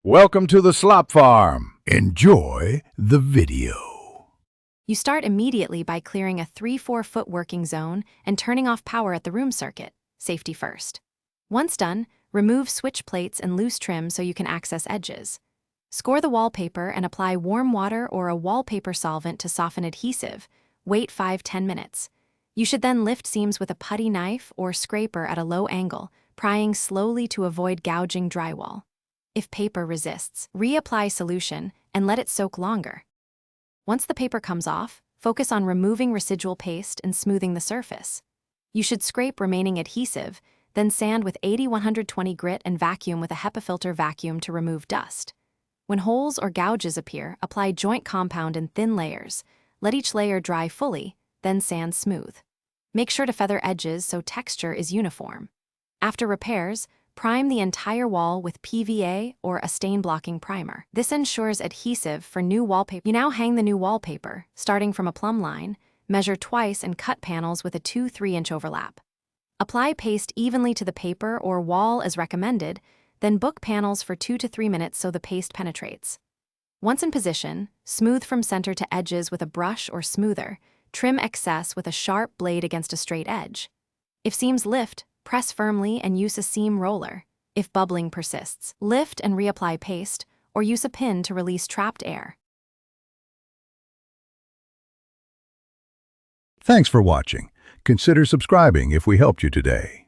Welcome to the Slop Farm. Enjoy the video. You start immediately by clearing a 3-4 foot working zone and turning off power at the room circuit, safety first. Once done, remove switch plates and loose trim so you can access edges. Score the wallpaper and apply warm water or a wallpaper solvent to soften adhesive. Wait 5-10 minutes. You should then lift seams with a putty knife or scraper at a low angle, prying slowly to avoid gouging drywall. If paper resists, reapply solution and let it soak longer. Once the paper comes off, focus on removing residual paste and smoothing the surface. You should scrape remaining adhesive, then sand with 80-120 grit and vacuum with a HEPA filter vacuum to remove dust. When holes or gouges appear, apply joint compound in thin layers. Let each layer dry fully, then sand smooth. Make sure to feather edges so texture is uniform. After repairs, prime the entire wall with PVA or a stain-blocking primer. This ensures adhesive for new wallpaper. You now hang the new wallpaper, starting from a plumb line, measure twice and cut panels with a 2-3 inch overlap. Apply paste evenly to the paper or wall as recommended, then book panels for 2 to 3 minutes so the paste penetrates. Once in position, smooth from center to edges with a brush or smoother. Trim excess with a sharp blade against a straight edge. If seams lift, press firmly and use a seam roller. If bubbling persists, lift and reapply paste, or use a pin to release trapped air. Thanks for watching. Consider subscribing if we helped you today.